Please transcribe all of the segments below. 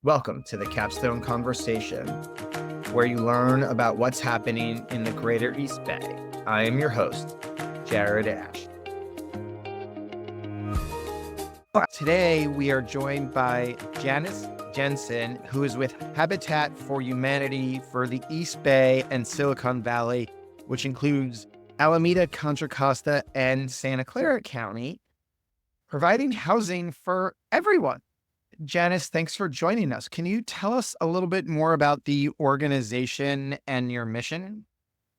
Welcome to the Capstone Conversation, where you learn about what's happening in the greater East Bay. I am your host, Jared Asch. Today, we are joined by Janice Jensen, who is with Habitat for Humanity for the East Bay and Silicon Valley, which includes Alameda, Contra Costa, and Santa Clara County, providing housing for everyone. Janice, thanks for joining us. Can you tell us a little bit more about the organization and your mission?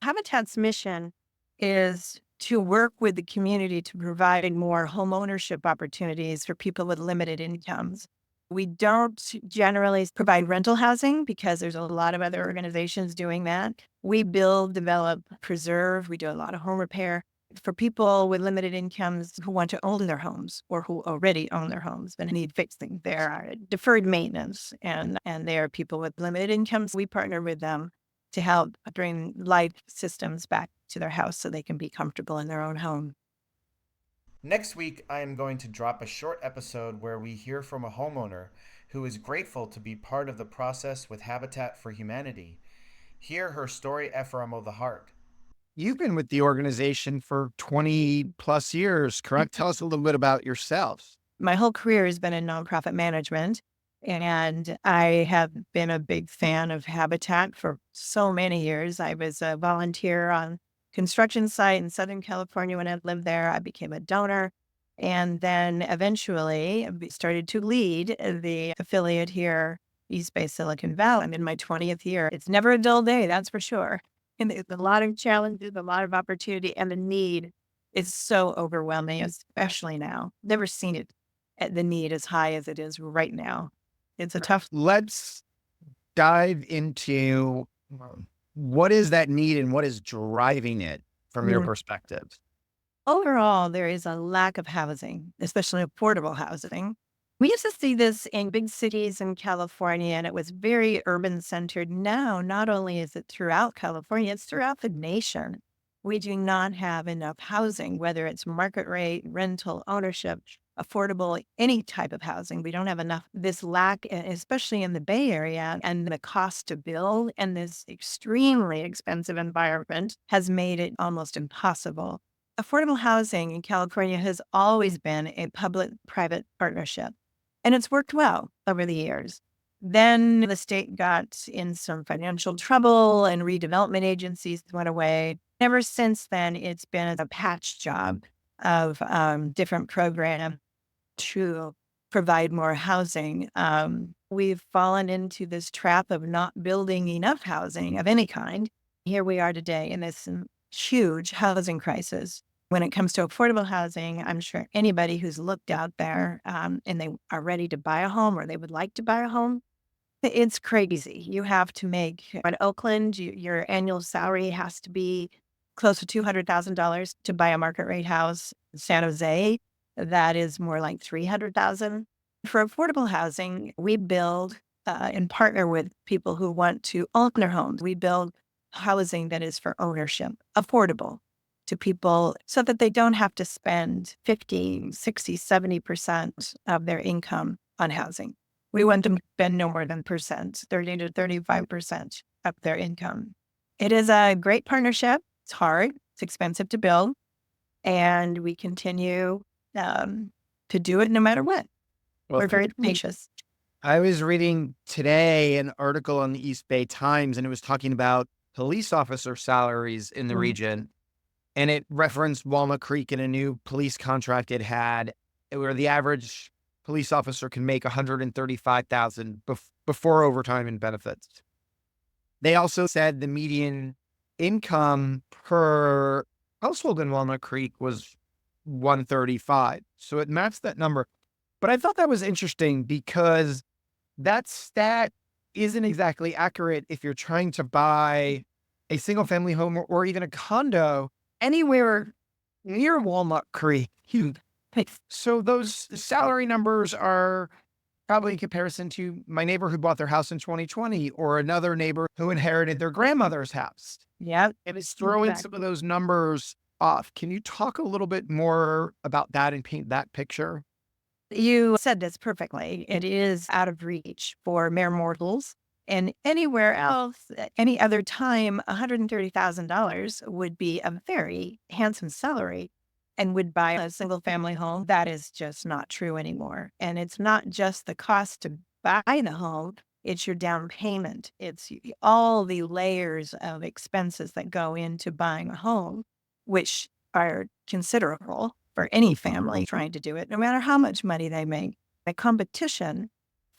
Habitat's mission is to work with the community to provide more homeownership opportunities for people with limited incomes. We don't generally provide rental housing because there's a lot of other organizations doing that. We build, develop, preserve. We do a lot of home repair for people with limited incomes who want to own their homes or who already own their homes but need fixing. There are deferred maintenance and they are people with limited incomes. We partner with them to help bring life systems back to their house so they can be comfortable in their own home. Next week, I am going to drop a short episode where we hear from a homeowner who is grateful to be part of the process with Habitat for Humanity. Hear her story from the heart. You've been with the organization for 20 plus years, correct? Tell us a little bit about yourselves. My whole career has been in nonprofit management, and I have been a big fan of Habitat for so many years. I was a volunteer on construction site in Southern California when I lived there. I became a donor, and then eventually started to lead the affiliate here, East Bay Silicon Valley. I'm in my 20th year. It's never a dull day, that's for sure. And there's a lot of challenges, a lot of opportunity, and the need is so overwhelming, especially now. Never seen it at the need as high as it is right now. It's a tough. Let's dive into what is that need and what is driving it from your perspective. Overall, there is a lack of housing, especially affordable housing. We used to see this in big cities in California, and it was very urban centered. Now, not only is it throughout California, it's throughout the nation. We do not have enough housing, whether it's market rate, rental, ownership, affordable, any type of housing. We don't have enough. This lack, especially in the Bay Area, and the cost to build and this extremely expensive environment has made it almost impossible. Affordable housing in California has always been a public-private partnership, and it's worked well over the years. Then the state got in some financial trouble and redevelopment agencies went away. Ever since then, it's been a patch job of different programs to provide more housing. We've fallen into this trap of not building enough housing of any kind. Here we are today in this huge housing crisis. When it comes to affordable housing, I'm sure anybody who's looked out there and they are ready to buy a home or they would like to buy a home, it's crazy. You have to make, in Oakland, your annual salary has to be close to $200,000 to buy a market rate house. In San Jose, that is more like $300,000. For affordable housing, we build and partner with people who want to own their homes. We build housing that is for ownership, affordable to people so that they don't have to spend 50, 60, 70% of their income on housing. We want them to spend no more than 30 to 35% of their income. It is a great partnership. It's hard. It's expensive to build. And we continue to do it no matter what. We're very tenacious. I was reading today an article on the East Bay Times, and it was talking about police officer salaries in the region. And it referenced Walnut Creek and a new police contract it had, where the average police officer can make $135,000 before overtime and benefits. They also said the median income per household in Walnut Creek was $135,000. So it matched that number. But I thought that was interesting because that stat isn't exactly accurate if you're trying to buy a single family home or even a condo anywhere near Walnut Creek. So those salary numbers are probably in comparison to my neighbor who bought their house in 2020 or another neighbor who inherited their grandmother's house. Yeah. And it's throwing some of those numbers off. Can you talk a little bit more about that and paint that picture? You said this perfectly. It is out of reach for mere mortals. And anywhere else, any other time, $130,000 would be a very handsome salary and would buy a single family home. That is just not true anymore. And it's not just the cost to buy the home, it's your down payment. It's all the layers of expenses that go into buying a home, which are considerable for any family trying to do it, no matter how much money they make. The competition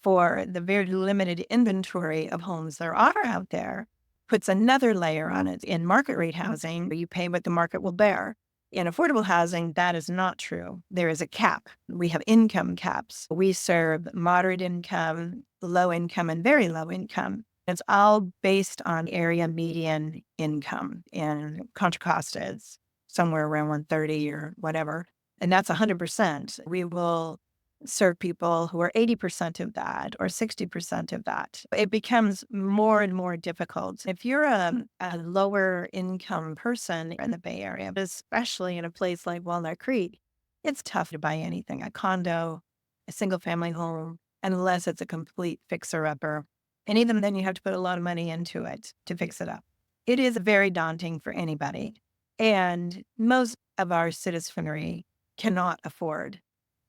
for the very limited inventory of homes there are out there puts another layer on it. In market rate housing, you pay what the market will bear. In affordable housing, that is not true. There is a cap. We have income caps. We serve moderate income, low income, and very low income. It's all based on area median income, and Contra Costa is somewhere around 130 or whatever. And that's 100%. We will serve people who are 80% of that or 60% of that. It becomes more and more difficult. If you're a lower income person in the Bay Area, especially in a place like Walnut Creek, it's tough to buy anything, a condo, a single family home, unless it's a complete fixer upper. And even then, you have to put a lot of money into it to fix it up. It is very daunting for anybody. And most of our citizenry cannot afford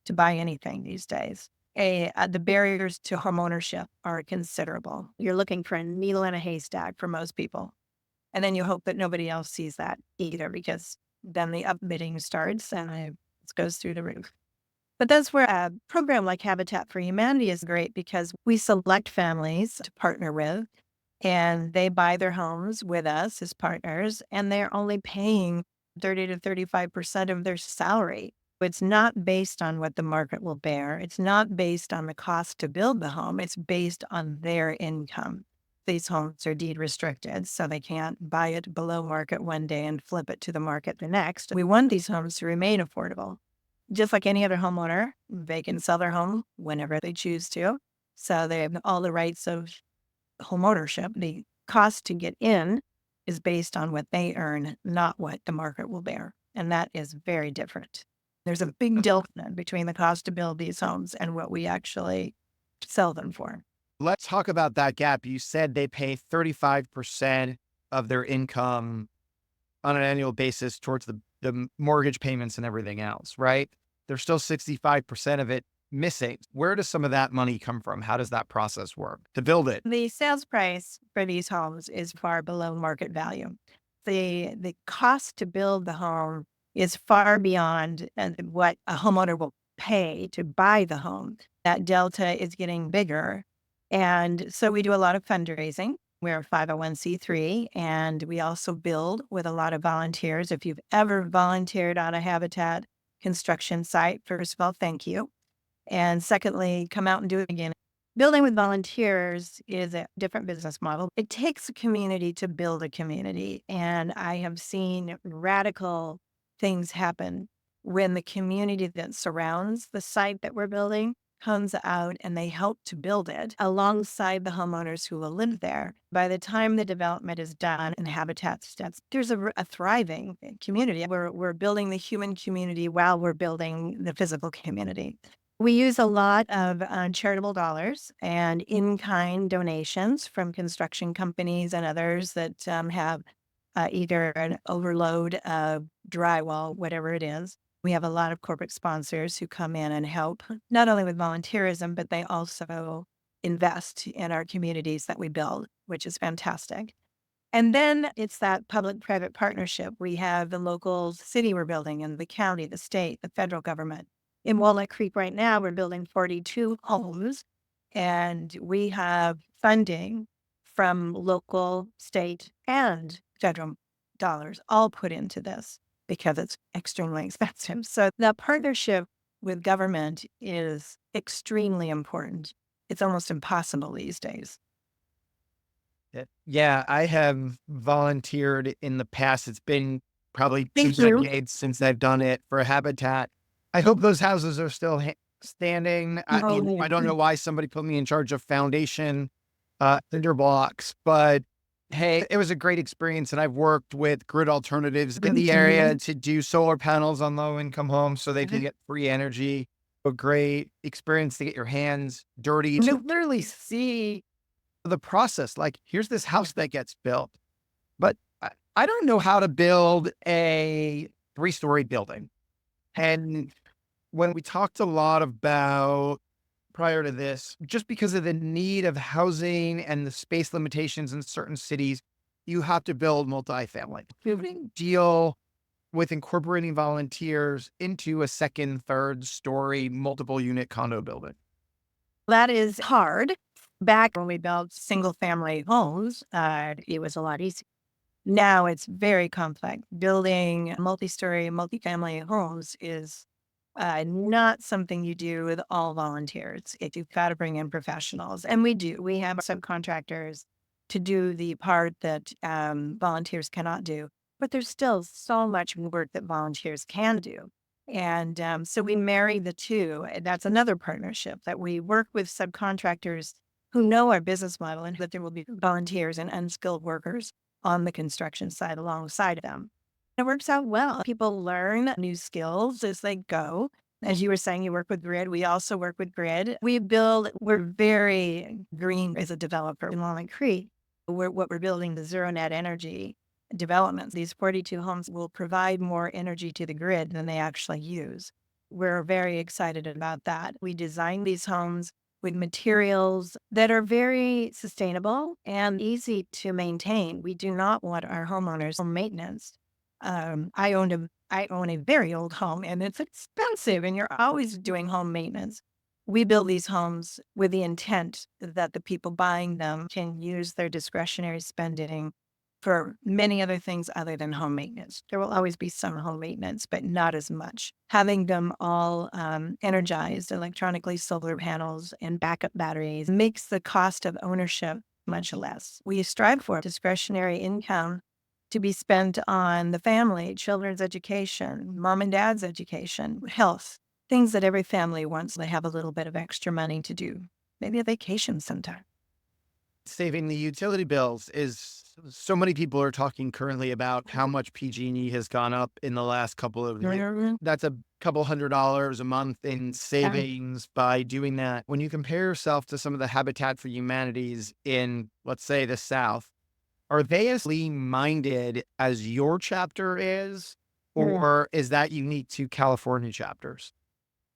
to buy anything these days. The barriers to homeownership are considerable. You're looking for a needle in a haystack for most people. And then you hope that nobody else sees that either, because then the upbidding starts and it goes through the roof. But that's where a program like Habitat for Humanity is great, because we select families to partner with, and they buy their homes with us as partners, and they're only paying 30 to 35% of their salary. It's not based on what the market will bear. It's not based on the cost to build the home. It's based on their income. These homes are deed restricted, so they can't buy it below market one day and flip it to the market the next. We want these homes to remain affordable. Just like any other homeowner, they can sell their home whenever they choose to. So they have all the rights of homeownership. The cost to get in is based on what they earn, not what the market will bear. And that is very different. There's a big delta between the cost to build these homes and what we actually sell them for. Let's talk about that gap. You said they pay 35% of their income on an annual basis towards the mortgage payments and everything else, right? There's still 65% of it missing. Where does some of that money come from? How does that process work to build it? The sales price for these homes is far below market value. The cost to build the home is far beyond what a homeowner will pay to buy the home. That delta is getting bigger. And so we do a lot of fundraising. We're a 501c3, and we also build with a lot of volunteers. If you've ever volunteered on a Habitat construction site, first of all, thank you. And secondly, come out and do it again. Building with volunteers is a different business model. It takes a community to build a community. And I have seen radical things happen when the community that surrounds the site that we're building comes out and they help to build it alongside the homeowners who will live there. By the time the development is done and Habitat steps, there's a thriving community. We're building the human community while we're building the physical community. We use a lot of charitable dollars and in-kind donations from construction companies and others that have either an overload of drywall, whatever it is. We have a lot of corporate sponsors who come in and help, not only with volunteerism, but they also invest in our communities that we build, which is fantastic. And then it's that public-private partnership. We have the local city we're building, and the county, the state, the federal government. In Walnut Creek right now, we're building 42 homes, and we have funding from local, state, and federal dollars all put into this because it's extremely expensive. So the partnership with government is extremely important. It's almost impossible these days. Yeah, I have volunteered in the past. It's been probably two Thank you. decades since I've done it for Habitat. I hope those houses are still standing. I don't know why somebody put me in charge of foundation cinder blocks, but hey, it was a great experience. And I've worked with grid alternatives in the area to do solar panels on low income homes so they can get free energy. a great experience to get your hands dirty, to literally see the process. Like, here's this house that gets built, but I don't know how to build a 3-story building. And when we talked a lot about prior to this, just because of the need of housing and the space limitations in certain cities, you have to build multifamily. Building deal with incorporating volunteers into a second, third story, multiple unit condo building. That is hard. Back when we built single family homes, it was a lot easier. Now it's very complex. Building multi-story, multifamily homes is not something you do with all volunteers. You've got to bring in professionals. And we do. We have subcontractors to do the part that volunteers cannot do. But there's still so much work that volunteers can do. And so we marry the two. And that's another partnership that we work with subcontractors who know our business model and that there will be volunteers and unskilled workers on the construction side alongside them. It works out well. People learn new skills as they go. As you were saying, you work with grid. We also work with grid. We're very green as a developer in Walnut Creek. What we're building, the zero net energy developments, these 42 homes will provide more energy to the grid than they actually use. We're very excited about that. We designed these homes with materials that are very sustainable and easy to maintain. We do not want our homeowners home maintenance. I own a very old home and it's expensive and you're always doing home maintenance. We build these homes with the intent that the people buying them can use their discretionary spending for many other things other than home maintenance. There will always be some home maintenance, but not as much. Having them all energized electronically, solar panels and backup batteries makes the cost of ownership much less. We strive for discretionary income to be spent on the family, children's education, mom and dad's education, health, things that every family wants. They have a little bit of extra money to do, maybe a vacation sometime. Saving the utility bills is so many people are talking currently about how much PG&E has gone up in the last couple of years. Mhm. That's a couple $100 a month in savings by doing that. When you compare yourself to some of the Habitat for Humanities in, let's say, the South, are they as minded as your chapter is, or is that unique to California chapters?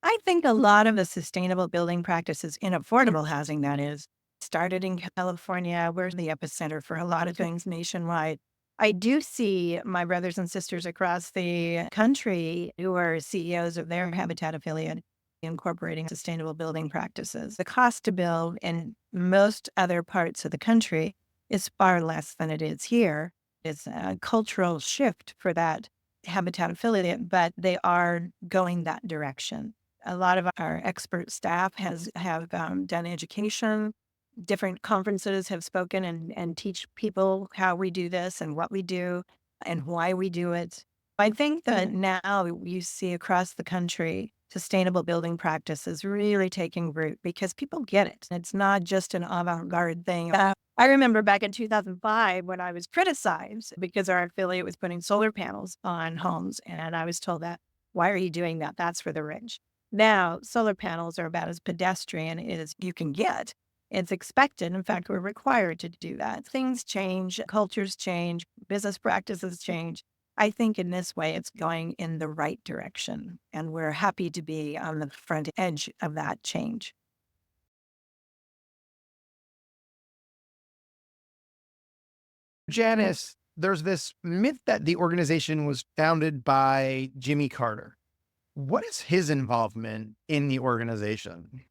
I think a lot of the sustainable building practices in affordable housing, that is, started in California. We're the epicenter for a lot of things nationwide. I do see my brothers and sisters across the country who are CEOs of their Habitat affiliate incorporating sustainable building practices. The cost to build in most other parts of the country is far less than it is here. It's a cultural shift for that Habitat affiliate, but they are going that direction. A lot of our expert staff have done education. Different conferences have spoken and teach people how we do this and what we do and why we do it. I think that now you see across the country sustainable building practices really taking root because people get it. It's not just an avant-garde thing. I remember back in 2005 when I was criticized because our affiliate was putting solar panels on homes, and I was told that, why are you doing that? That's for the rich. Now, solar panels are about as pedestrian as you can get. It's expected. In fact, we're required to do that. Things change, cultures change, business practices change. I think in this way, it's going in the right direction. And we're happy to be on the front edge of that change. Janice, there's this myth that the organization was founded by Jimmy Carter. What is his involvement in the organization?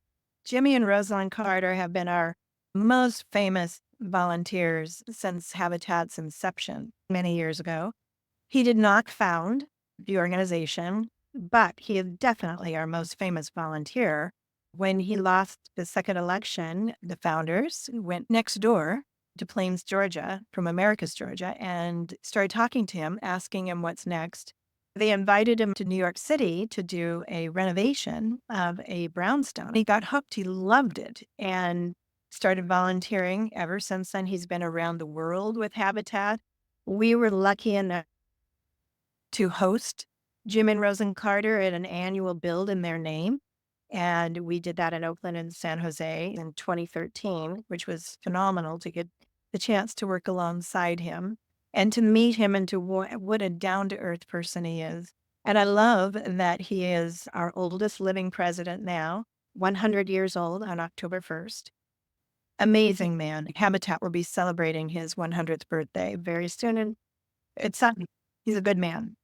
Jimmy and Rosalind Carter have been our most famous volunteers since Habitat's inception many years ago. He did not found the organization, but he is definitely our most famous volunteer. When he lost the second election, the founders went next door to Plains, Georgia, from Americus, Georgia, and started talking to him, asking him what's next. They invited him to New York City to do a renovation of a brownstone. He got hooked. He loved it and started volunteering. Ever since then, he's been around the world with Habitat. We were lucky enough to host Jim and Rosen Carter at an annual build in their name. And we did that in Oakland and San Jose in 2013, which was phenomenal to get the chance to work alongside him and to meet him and to what a down to earth person he is. And I love that he is our oldest living president now, 100 years old on October 1st. Amazing man. Habitat will be celebrating his 100th birthday very soon. And he's a good man.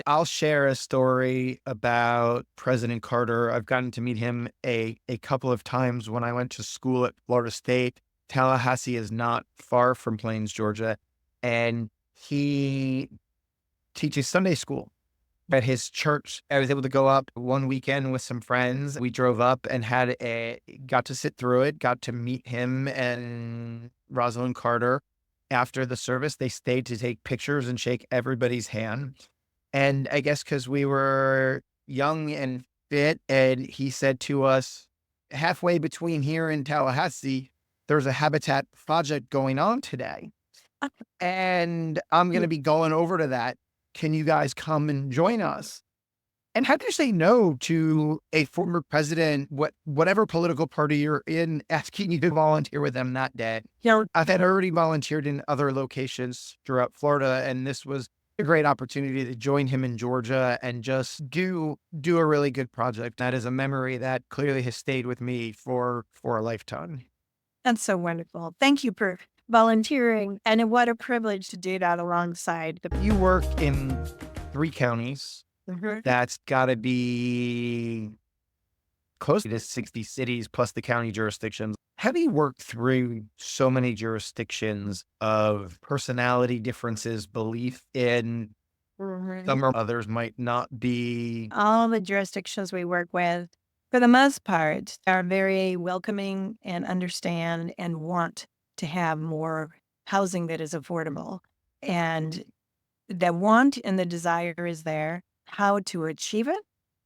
I'll share a story about President Carter. I've gotten to meet him a couple of times when I went to school at Florida State. Tallahassee is not far from Plains, Georgia, and he teaches Sunday school at his church. I was able to go up one weekend with some friends. We drove up and got to sit through it, got to meet him and Rosalind Carter. After the service, they stayed to take pictures and shake everybody's hand. And I guess because we were young and fit, and he said to us, halfway between here and Tallahassee, there's a habitat project going on today. And I'm going to be going over to that. Can you guys come and join us? And how do you say no to a former president, whatever political party you're in, asking you to volunteer with them that day? I've had already volunteered in other locations throughout Florida, and this was a great opportunity to join him in Georgia and just do a really good project. That is a memory that clearly has stayed with me for a lifetime. That's so wonderful. Thank you for volunteering. And what a privilege to do that alongside the You work in 3 counties. Mhm. That's got to be close to 60 cities plus the county jurisdictions. How do you work through so many jurisdictions of personality differences, belief in Mhm. some or others might not be? All the jurisdictions we work with, for the most part, are very welcoming and understand and want to have more housing that is affordable. And the want and the desire is there. How to achieve it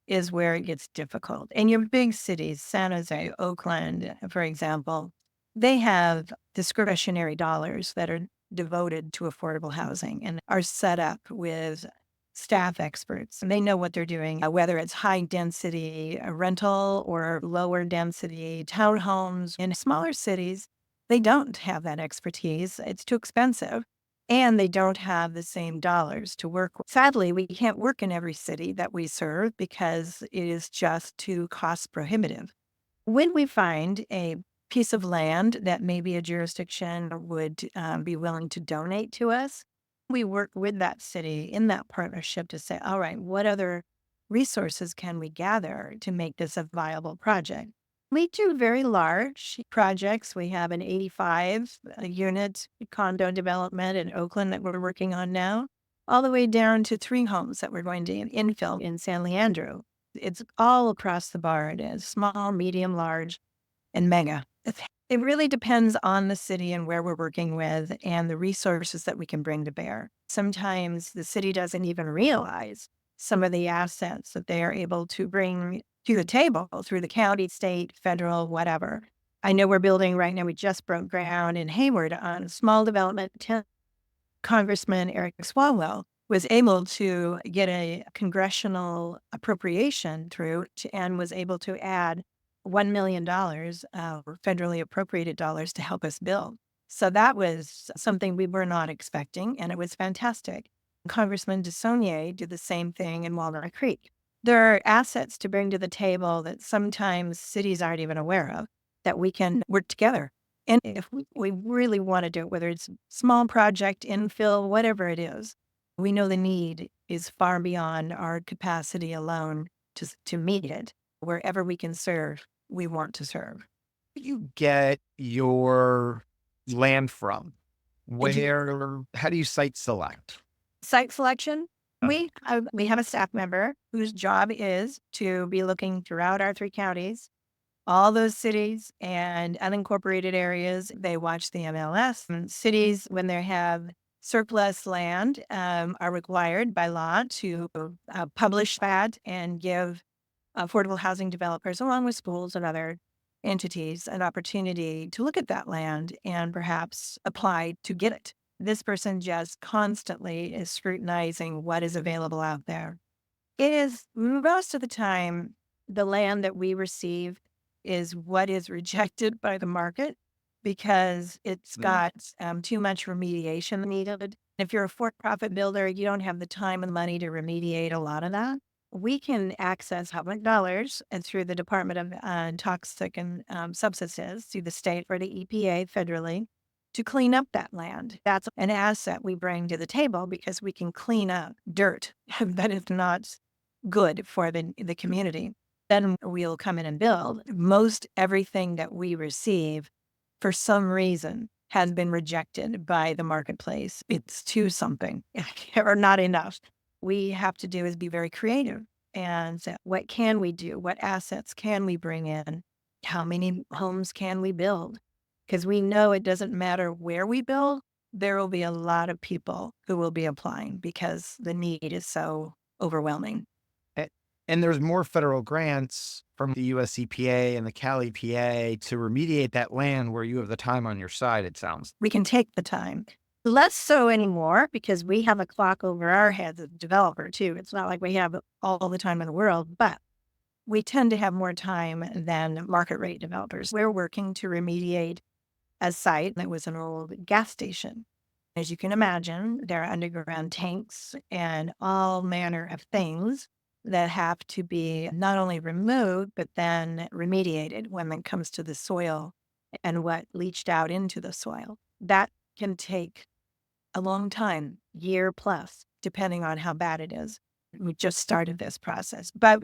is where it gets difficult. In your big cities, San Jose, Oakland, for example, they have discretionary dollars that are devoted to affordable housing and are set up with staff experts. And they know what they're doing, whether it's high density rental or lower density townhomes. In smaller cities, they don't have that expertise. It's too expensive and they don't have the same dollars to work with. Sadly, we can't work in every city that we serve because it is just too cost prohibitive. When we find a piece of land that maybe a jurisdiction would be willing to donate to us, we work with that city in that partnership to say, all right, what other resources can we gather to make this a viable project? We do very large projects. We have an 85 unit condo development in Oakland that we're working on now, all the way down to 3 homes that we're going to infill in San Leandro. It's all across the board as small, medium, large, and mega. It really depends on the city and where we're working with and the resources that we can bring to bear. Sometimes the city doesn't even realize some of the assets that they are able to bring to the table through the county, state, federal, whatever. I know we're building right now, we just broke ground in Hayward on a small development. Congressman Eric Swalwell was able to get a congressional appropriation through and was able to add $1 million federally appropriated dollars to help us build. So that was something we were not expecting, and it was fantastic. Congressman DeSaulnier did the same thing in Walnut Creek. There are assets to bring to the table that sometimes cities aren't even aware of that we can work together. And if we really want to do it, whether it's small project, infill, whatever it is, we know the need is far beyond our capacity alone to meet it. Wherever we can serve, we want to serve. Where do you get your land from? How do you site select? Site selection, Uh, we have a staff member whose job is to be looking throughout our 3 counties, all those cities and unincorporated areas. They watch the MLS. And cities, when they have surplus land, are required by law to publish that and give affordable housing developers, along with schools and other entities, an opportunity to look at that land and perhaps apply to get it. This person just constantly is scrutinizing what is available out there. It is most of the time The land that we receive is what is rejected by the market because it's got too much remediation needed. If you're a for-profit builder, you don't have the time and money to remediate a lot of that. We can access public dollars and through the Department of Toxic and Substances, through the state or the EPA federally, to clean up that land. That's an asset we bring to the table because we can clean up dirt that is not good for the community. Then we'll come in and build. Most everything that we receive, for some reason, has been rejected by the marketplace. It's too something or not enough. We have to do is be very creative and say, what can we do? What assets can we bring in? How many homes can we build? Because we know it doesn't matter where we build, there will be a lot of people who will be applying because the need is so overwhelming. A- And there's more federal grants from the US EPA and the Cal EPA to remediate that land where you have the time on your side, it sounds. We can take the time. Less so anymore because we have a clock over our heads as a developer too. It's not like we have all the time in the world, but we tend to have more time than market rate developers. We're working to remediate a site that was an old gas station. As you can imagine, there are underground tanks and all manner of things that have to be not only removed, but then remediated when it comes to the soil and what leached out into the soil. That can take a long time, year plus, depending on how bad it is. We just started this process, but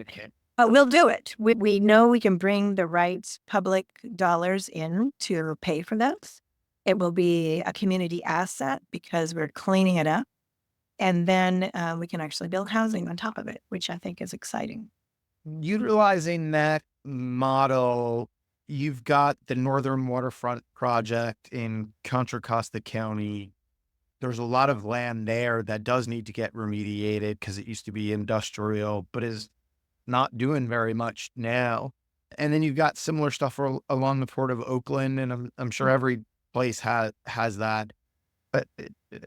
we'll do it. We know we can bring the right public dollars in to pay for this. It will be a community asset because we're cleaning it up. And then we can actually build housing on top of it, which I think is exciting. Utilizing that model, you've got the Northern Waterfront Project in Contra Costa County. There's a lot of land there that does need to get remediated because it used to be industrial, but is not doing very much now. And then you've got similar stuff along the Port of Oakland, and I'm sure every place has that. But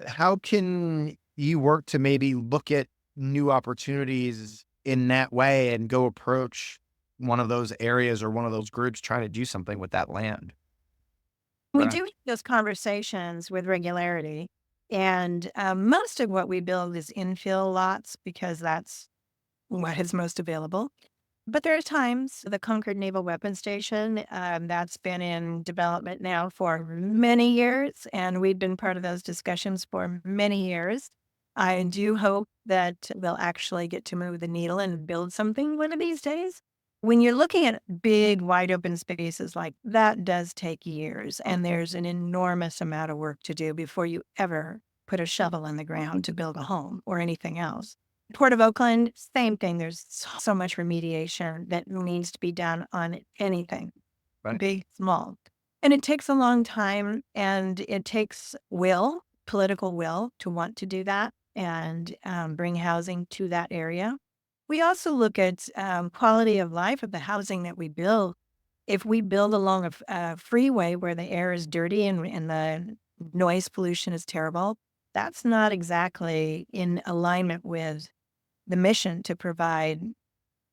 how can you work to maybe look at new opportunities in that way and go approach one of those areas or one of those groups trying to do something with that land? We Right. do have those conversations with regularity. And most of what we build is infill lots because that's what is most available. But there are times the Concord Naval Weapons Station, that's been in development now for many years, and we've been part of those discussions for many years. I do hope that we'll actually get to move the needle and build something one of these days. When you're looking at big, wide open spaces like that, does take years, and there's an enormous amount of work to do before you ever put a shovel in the ground to build a home or anything else. Port of Oakland, same thing. There's so much remediation that needs to be done on anything, Right. big, small. And it takes a long time and it takes political will to want to do that and bring housing to that area. We also look at quality of life of the housing that we build. If we build along a freeway where the air is dirty and the noise pollution is terrible, that's not exactly in alignment with the mission to provide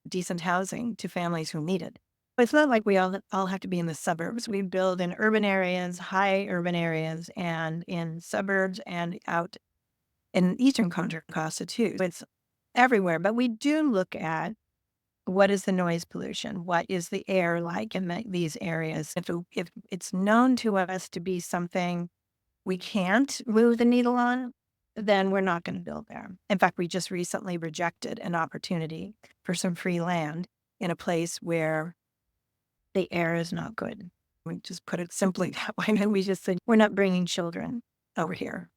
decent housing to families who need it. But it's not like we all have to be in the suburbs. We build in urban areas, high urban areas, and in suburbs and out in Eastern Contra Costa too. It's everywhere. But we do look at what is the noise pollution? What is the air like in these areas? If it's known to us to be something we can't move the needle on, then we're not going to build there. In fact, we just recently rejected an opportunity for some free land in a place where the air is not good. We just put it simply that way. And we just said, we're not bringing children over here.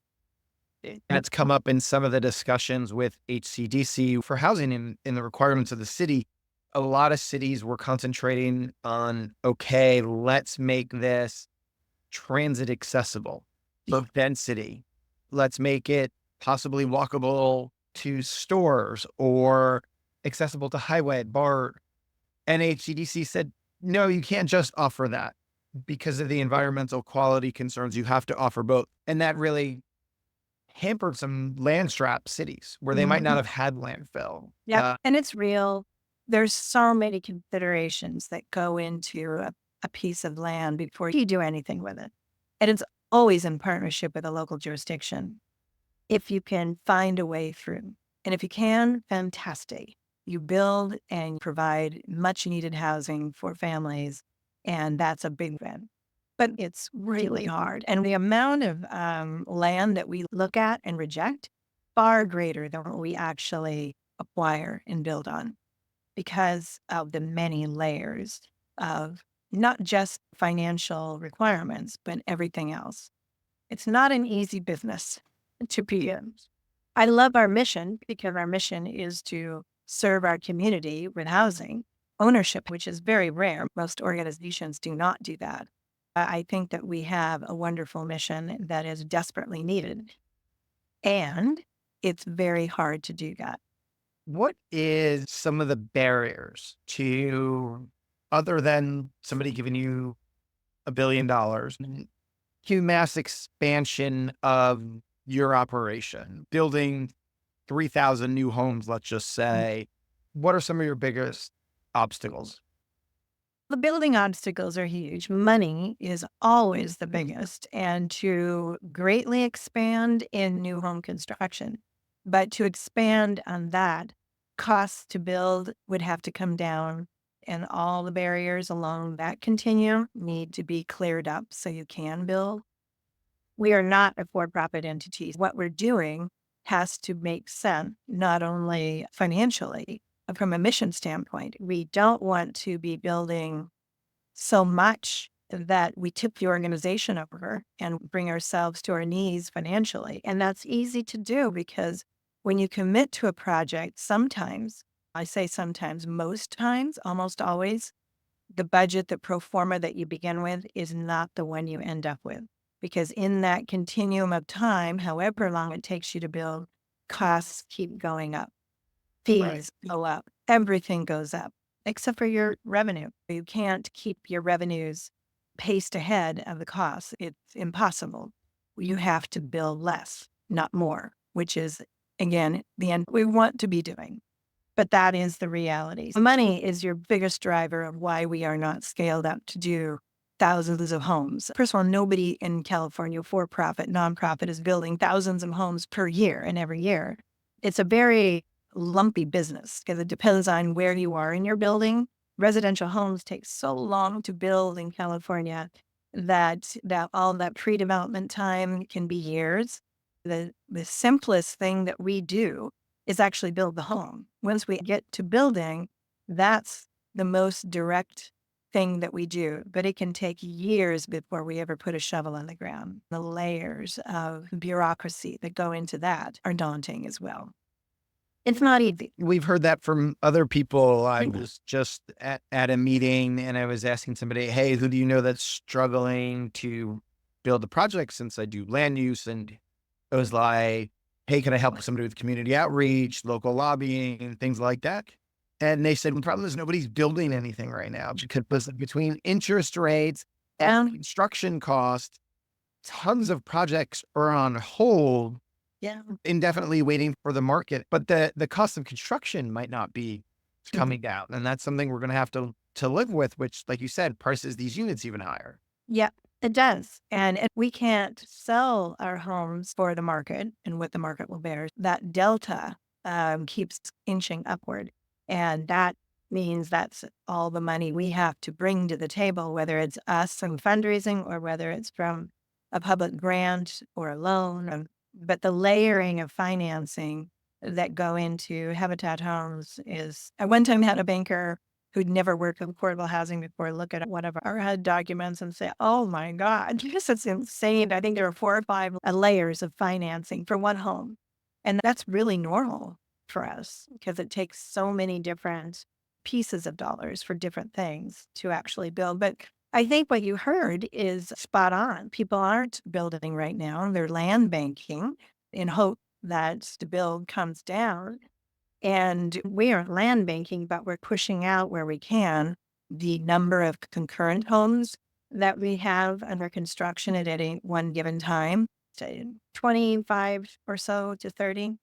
That's come up in some of the discussions with HCDC for housing in the requirements of the city. A lot of cities were concentrating on, okay, let's make this transit accessible, low density. Let's make it possibly walkable to stores or accessible to highway, bar. And HCDC said, no, you can't just offer that because of the environmental quality concerns. You have to offer both. And that really hampered some land-strapped cities where they might not have had landfill. Yeah. And it's real. There's so many considerations that go into a piece of land before you do anything with it. And it's always in partnership with a local jurisdiction. If you can find a way through, and if you can, fantastic. You build and provide much needed housing for families, and that's a big win. But it's really hard. And the amount of land that we look at and reject, far greater than what we actually acquire and build on because of the many layers of not just financial requirements, but everything else. It's not an easy business to be in. I love our mission because our mission is to serve our community with housing ownership, which is very rare. Most organizations do not do that. I think that we have a wonderful mission that is desperately needed, and it's very hard to do that. What is some of the barriers to, other than somebody giving you $1 billion, to mass expansion of your operation, building 3,000 new homes, let's just say? What are some of your biggest obstacles? The building obstacles are huge. Money is always the biggest, and to greatly expand in new home construction. But to expand on that, costs to build would have to come down, and all the barriers along that continuum need to be cleared up so you can build. We are not a for profit entity. What we're doing has to make sense, not only financially, but from a mission standpoint. We don't want to be building so much that we tip the organization over and bring ourselves to our knees financially. And that's easy to do because when you commit to a project, sometimes, I say sometimes, most times, almost always, the budget, the pro forma that you begin with is not the one you end up with. Because in that continuum of time, however long it takes you to build, costs keep going up, fees go up, everything goes up, except for your revenue. You can't keep your revenues paced ahead of the costs. It's impossible. You have to build less, not more, which is, again, the end we want to be doing. But that is the reality. Money is your biggest driver of why we are not scaled up to do thousands of homes. First of all, nobody in California, for profit, nonprofit, is building thousands of homes per year and every year. It's a very lumpy business because it depends on where you are in your building. Residential homes take so long to build in California that all that pre-development time can be years. The simplest thing that we do is actually build the home. Once we get to building, that's the most direct thing that we do, but it can take years before we ever put a shovel in the ground. The layers of bureaucracy that go into that are daunting as well. It's not easy. We've heard that from other people. I was just at a meeting and I was asking somebody, hey, who do you know that's struggling to build a project, since I do land use? And it was like, hey, can I help somebody with community outreach, local lobbying, things like that? And they said, the problem is nobody's building anything right now because between interest rates and construction costs, tons of projects are on hold, indefinitely waiting for the market. But the cost of construction might not be coming down. And that's something we're going to have to live with, which, like you said, prices these units even higher. Yeah, it does. And we can't sell our homes for the market and what the market will bear. That delta keeps inching upward. And that means that's all the money we have to bring to the table, whether it's us from fundraising or whether it's from a public grant or a loan. But the layering of financing that go into Habitat Homes is, I one time had a banker who'd never worked with affordable housing before look at one of our HUD documents and say, oh my God, this is insane. I think there are 4 or 5 layers of financing for one home. And that's really normal for us because it takes so many different pieces of dollars for different things to actually build. But I think what you heard is spot on. People aren't building right now. They're land banking in hope that the build comes down. And we are land banking, but we're pushing out where we can the number of concurrent homes that we have under construction at any one given time, say 25 or so to 30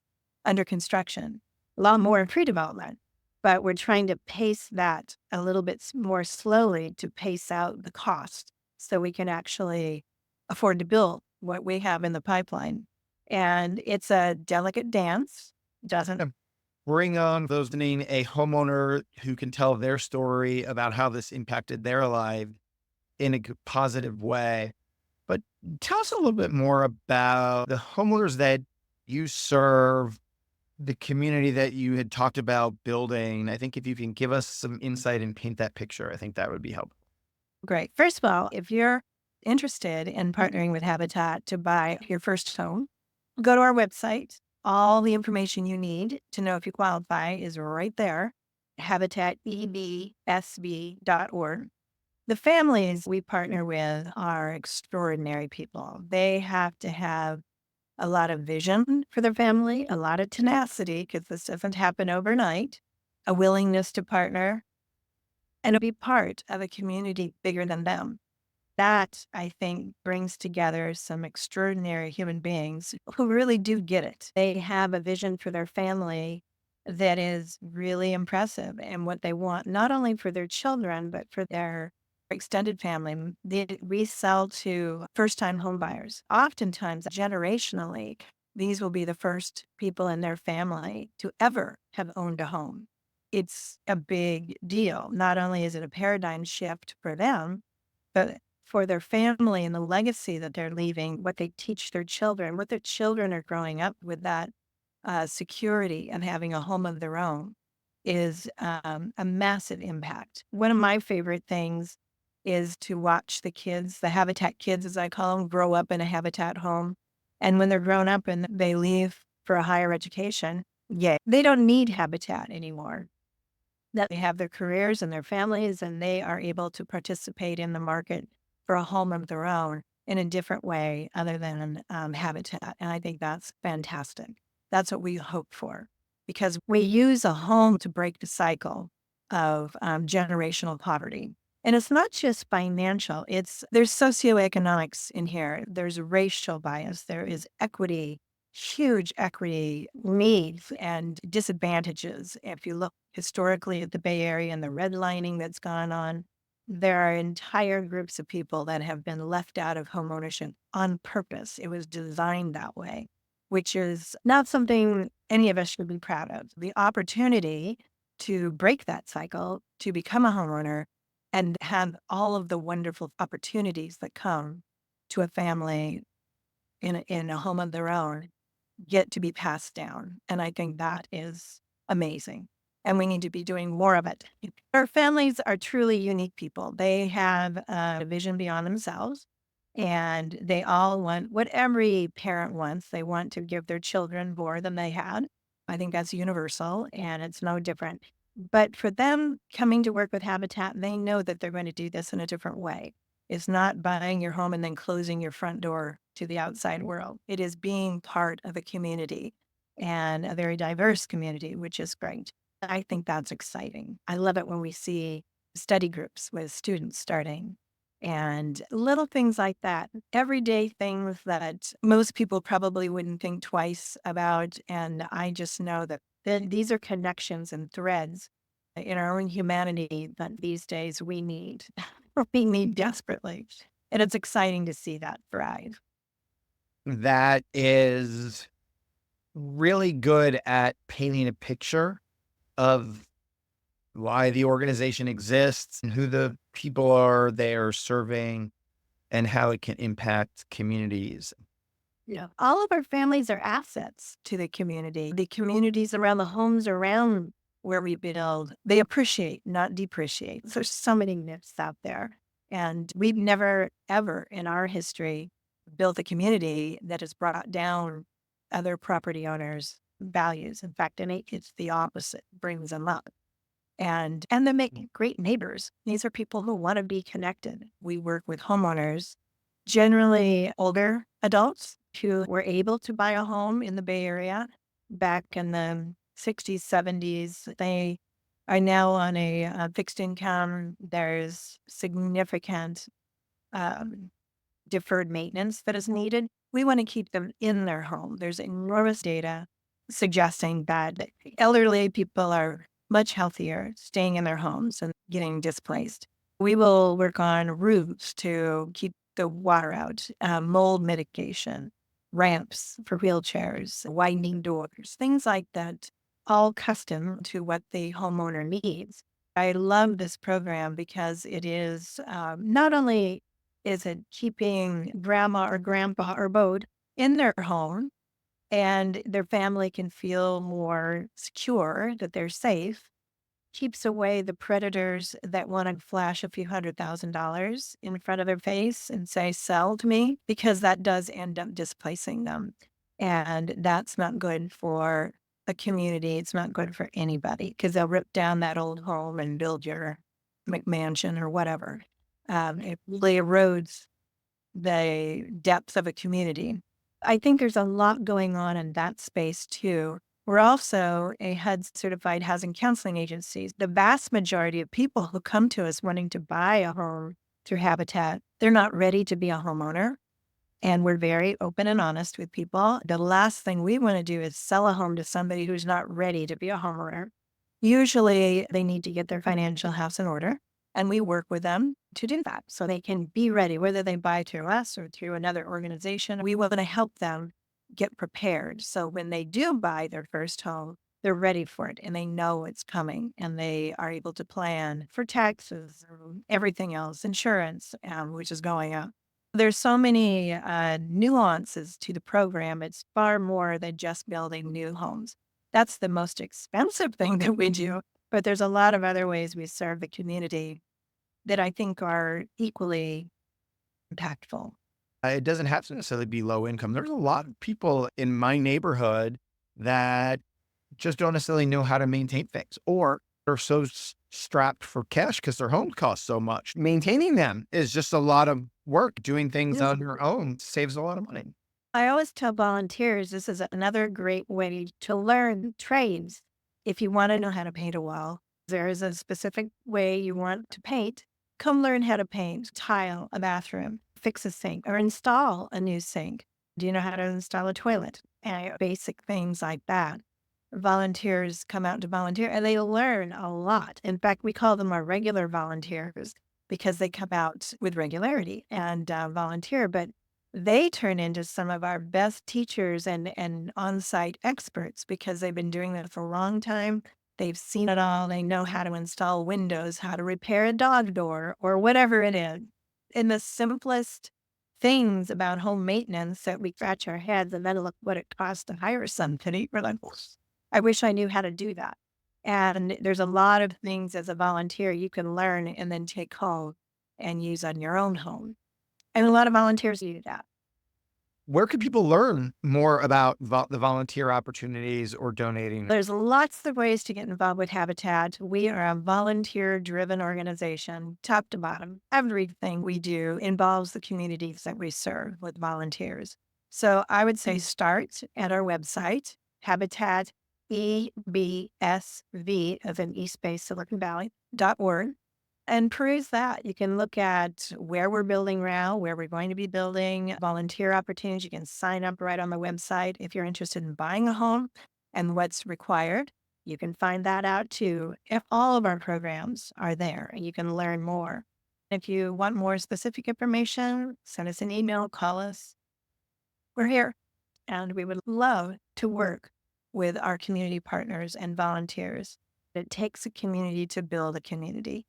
under construction. A lot more in pre-development. but we're trying to pace that a little bit more slowly to pace out the cost so we can actually afford to build what we have in the pipeline. And it's a delicate dance. Doesn't Yeah. Bring on those needing a homeowner who can tell their story about how this impacted their life in a positive way. But tell us a little bit more about the homeowners that you serve, the community that you had talked about building. I think if you can give us some insight and paint that picture, I think that would be helpful. great. First of all, if you're interested in partnering with Habitat to buy your first home, go to our website. All the information you need to know if you qualify is right there, habitateebsb.org. The families we partner with are extraordinary people. They have to have a lot of vision for their family, a lot of tenacity, because this doesn't happen overnight, a willingness to partner, and to be part of a community bigger than them. That, I think, brings together some extraordinary human beings who really do get it. They have a vision for their family that is really impressive and what they want, not only for their children, but for their extended family. We sell to first time home buyers. Oftentimes, generationally, these will be the first people in their family to ever have owned a home. It's a big deal. Not only is it a paradigm shift for them, but for their family and the legacy that they're leaving, what they teach their children, what their children are growing up with, that security of having a home of their own is a massive impact. One of my favorite things is to watch the kids, the Habitat kids, as I call them, grow up in a Habitat home. And when they're grown up and they leave for a higher education, yay, they don't need Habitat anymore. That they have their careers and their families, and they are able to participate in the market for a home of their own in a different way other than Habitat. And I think that's fantastic. That's what we hope for, because we use a home to break the cycle of generational poverty. And it's not just financial, there's socioeconomics in here. There's racial bias. There is equity, huge equity needs and disadvantages. If you look historically at the Bay Area and the redlining that's gone on, there are entire groups of people that have been left out of homeownership on purpose. It was designed that way, which is not something any of us should be proud of. The opportunity to break that cycle, to become a homeowner, and have all of the wonderful opportunities that come to a family in a home of their own get to be passed down. And I think that is amazing. And we need to be doing more of it. Our families are truly unique people. They have a vision beyond themselves, and they all want what every parent wants. They want to give their children more than they had. I think that's universal, and it's no different. But for them coming to work with Habitat, they know that they're going to do this in a different way. It's not buying your home and then closing your front door to the outside world. It is being part of a community, and a very diverse community, which is great. I think that's exciting. I love it when we see study groups with students starting and little things like that, everyday things that most people probably wouldn't think twice about. And I just know that these are connections and threads in our own humanity that these days we need. We need desperately. And it's exciting to see that thrive. That is really good at painting a picture of why the organization exists and who the people are they are serving and how it can impact communities. Yeah. All of our families are assets to the community. The communities around the homes around where we build, they appreciate, not depreciate. There's so many myths out there. And we've never, ever in our history built a community that has brought down other property owners' values. In fact, it's the opposite, brings them up. And they make great neighbors. These are people who want to be connected. We work with homeowners, generally older adults who were able to buy a home in the Bay Area back in the 60s, 70s. They are now on a fixed income. There's significant deferred maintenance that is needed. We want to keep them in their home. There's enormous data suggesting that elderly people are much healthier staying in their homes and getting displaced. We will work on roofs to keep the water out, mold mitigation, ramps for wheelchairs, widening doors, things like that, all custom to what the homeowner needs. I love this program because it is not only is it keeping grandma or grandpa or both in their home and their family can feel more secure that they're safe, keeps away the predators that want to flash a few $100,000 in front of their face and say, sell to me, because that does end up displacing them. And that's not good for a community. It's not good for anybody because they'll rip down that old home and build your McMansion or whatever. It really erodes the depth of a community. I think there's a lot going on in that space too. We're also a HUD certified housing counseling agency. The vast majority of people who come to us wanting to buy a home through Habitat, they're not ready to be a homeowner. And we're very open and honest with people. The last thing we want to do is sell a home to somebody who's not ready to be a homeowner. Usually they need to get their financial house in order, and we work with them to do that so they can be ready, whether they buy through us or through another organization. We want to help them get prepared. So when they do buy their first home, they're ready for it and they know it's coming and they are able to plan for taxes, everything else, insurance, which is going up. There's so many nuances to the program. It's far more than just building new homes. That's the most expensive thing that we do, but there's a lot of other ways we serve the community that I think are equally impactful. It doesn't have to necessarily be low income. There's a lot of people in my neighborhood that just don't necessarily know how to maintain things or are so strapped for cash because their homes cost so much. Maintaining them is just a lot of work. Doing things Yes. on your own saves a lot of money. I always tell volunteers this is another great way to learn trades. If you want to know how to paint a wall, there is a specific way you want to paint. Come learn how to paint, tile a bathroom, fix a sink, or install a new sink. Do you know how to install a toilet? And basic things like that. Volunteers come out to volunteer and they learn a lot. In fact, we call them our regular volunteers because they come out with regularity and volunteer. But they turn into some of our best teachers and on-site experts because they've been doing that for a long time. They've seen it all. They know how to install windows, how to repair a dog door, or whatever it is. In the simplest things about home maintenance that we scratch our heads and then look what it costs to hire somebody. We're like, I wish I knew how to do that. And there's a lot of things as a volunteer you can learn and then take home and use on your own home. And a lot of volunteers do that. Where could people learn more about the volunteer opportunities or donating? There's lots of ways to get involved with Habitat. We are a volunteer driven organization, top to bottom. Everything we do involves the communities that we serve with volunteers. So I would say start at our website, Habitat EBSV as in East Bay Silicon Valley.org. And peruse that. You can look at where we're building now, where we're going to be building, volunteer opportunities. You can sign up right on the website if you're interested in buying a home and what's required. You can find that out too. If all of our programs are there and you can learn more. If you want more specific information, send us an email, call us. We're here and we would love to work with our community partners and volunteers. It takes a community to build a community.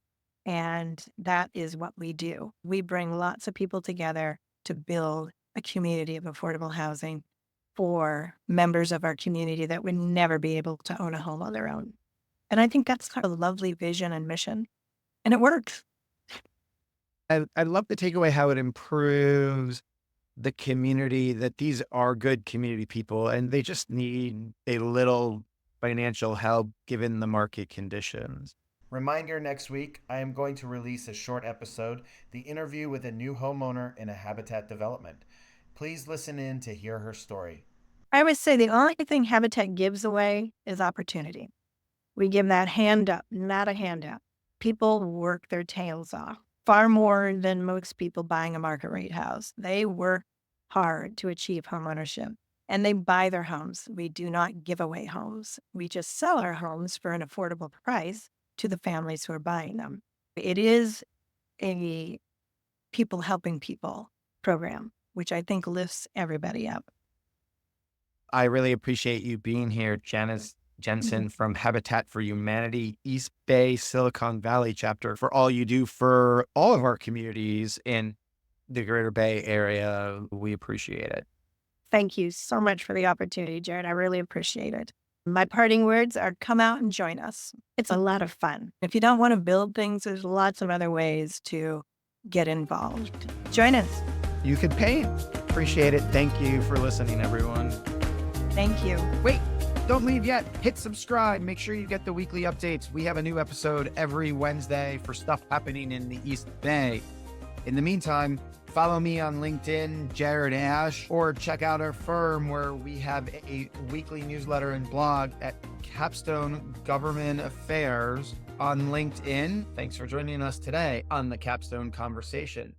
And that is what we do. We bring lots of people together to build a community of affordable housing for members of our community that would never be able to own a home on their own. And I think that's a lovely vision and mission. And it works. I love the takeaway how it improves the community, that these are good community people and they just need a little financial help given the market conditions. Reminder, next week, I am going to release a short episode, the interview with a new homeowner in a habitat development. Please listen in to hear her story. I would say the only thing Habitat gives away is opportunity. We give that hand up, not a handout. People work their tails off far more than most people buying a market rate house. They work hard to achieve homeownership. and they buy their homes. We do not give away homes. We just sell our homes for an affordable price to the families who are buying them. It is a people helping people program, which I think lifts everybody up. I really appreciate you being here, Janice Mhm. Jensen from Habitat for Humanity, East Bay, Silicon Valley chapter, for all you do for all of our communities in the Greater Bay Area. We appreciate it. Thank you so much for the opportunity, Jared. I really appreciate it. My parting words are come out and join us. It's a lot of fun. If you don't want to build things, there's lots of other ways to get involved. Join us. You can paint. Appreciate it. Thank you for listening, everyone. Thank you. Wait, don't leave yet. Hit subscribe. Make sure you get the weekly updates. We have a new episode every Wednesday for stuff happening in the East Bay. In the meantime, follow me on LinkedIn, Jared Asch, or check out our firm where we have a weekly newsletter and blog at Capstone Government Affairs on LinkedIn. Thanks for joining us today on the Capstone Conversation.